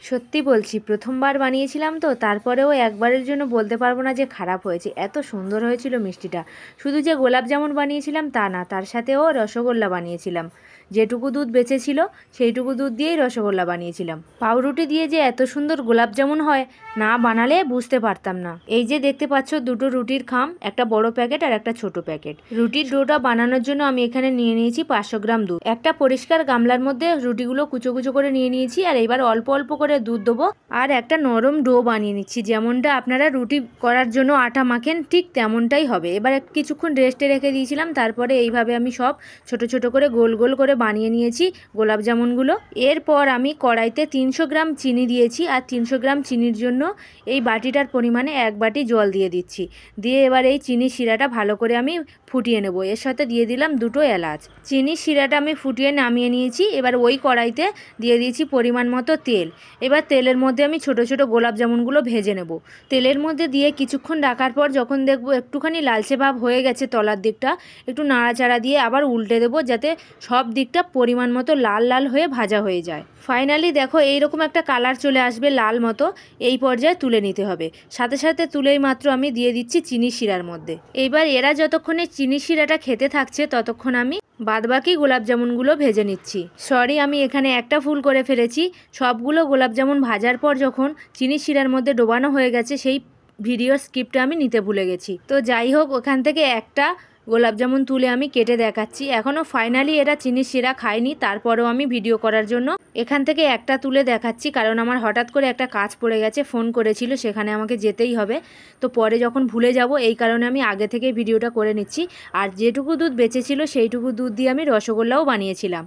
সত্যি বলছি, প্রথমবার বানিয়েছিলাম তো, তারপরেও একবারের জন্য বলতে পারবো না যে খারাপ হয়েছে। এত সুন্দর হয়েছিল মিষ্টিটা। শুধু যে গোলাপ জামুন বানিয়েছিলাম তা না, তার সাথেও রসগোল্লা বানিয়েছিলাম। যেটুকু দুধ বেঁচেছিল সেইটুকু দুধ দিয়েই রসগোল্লা বানিয়েছিলাম। পাউরুটি দিয়ে যে এত সুন্দর গোলাপ জামুন হয়, না বানালে বুঝতে পারতাম না। এই যে দেখতে পাচ্ছ, দুটো রুটির খাম, একটা বড় প্যাকেট আর একটা ছোট প্যাকেট। রুটির ডোটা বানানোর জন্য আমি এখানে নিয়ে নিয়েছি 500 গ্রাম দুধ। একটা পরিষ্কার গামলার মধ্যে রুটিগুলো কুচো কুচো করে নিয়ে নিয়েছি, আর এবার অল্প অল্প করে দুধ দেবো আর একটা নরম ডো বানিয়ে নিচ্ছি। যেমনটা আপনারা রুটি করার জন্য আটা মাখেন ঠিক তেমনটাই হবে। এবার কিছুক্ষণ রেস্টে রেখে দিয়েছিলাম, তারপরে এইভাবে আমি সব ছোট ছোট করে গোল গোল করে বানিয়ে নিয়েছি গোলাপ জামুনগুলো। এরপর আমি কড়াইতে 300 গ্রাম চিনি দিয়েছি, আর 300 গ্রাম চিনির জন্য এই বাটিটার পরিমাণে 1 বাটি জল দিয়ে দিচ্ছি। দিয়ে এবার এই চিনির শিরাটা ভালো করে আমি ফুটিয়ে নেব। এর সাথে দিয়ে দিলাম 2টো এলাচ। চিনির শিরাটা আমি ফুটিয়ে নামিয়ে নিয়েছি। এবার ওই কড়াইতে দিয়ে দিয়েছি পরিমাণ মতো তেল। এবার তেলের মধ্যে আমি ছোট ছোট গোলাপ জামুনগুলো ভেজে নেব। তেলের মধ্যে দিয়ে কিছুক্ষণ রাখার পর যখন দেখব একটুখানি লালচে ভাব হয়ে গেছে তলার দিকটা, একটু নাড়াচাড়া দিয়ে আবার উল্টে দেবো, যাতে সব দিকটা পরিমাণ মতো লাল লাল হয়ে ভাজা হয়ে যায়। ফাইনালি দেখো এইরকম একটা কালার চলে আসবে লাল মতো। এই পর্যায়ে তুলে নিতে হবে। সাথে সাথে তুলেই মাত্র আমি দিয়ে দিচ্ছি চিনি শিরার মধ্যে। এইবার এরা যতক্ষণে চিনি শিরাটা খেতে থাকছে, ততক্ষণ আমি বাদবাকি গোলাপ জামুনগুলো ভেজে নিচ্ছি। সরি, আমি এখানে একটা ভুল করে ফেলেছি। সবগুলো গোলাপ জামুন ভাজার পর যখন চিনি শিরার মধ্যে ডোবানো হয়ে গেছে, সেই ভিডিও স্ক্রিপ্টটা আমি নিতে ভুলে গেছি। তো যাই হোক, ওখান থেকে একটা গোলাপ জামুন তুলে আমি কেটে দেখাচ্ছি। এখনও ফাইনালি এরা চিনির শিরা খায়নি, তারপরেও আমি ভিডিও করার জন্য এখান থেকে একটা তুলে দেখাচ্ছি। কারণ আমার হঠাৎ করে একটা কাজ পড়ে গেছে, ফোন করেছিল, সেখানে আমাকে যেতেই হবে। তো পরে যখন ভুলে যাব, এই কারণে আমি আগে থেকে ভিডিওটা করে নিচ্ছি। আর যেটুকু দুধ বেঁচেছিল সেইটুকু দুধ দিয়ে আমি রসগোল্লাও বানিয়েছিলাম।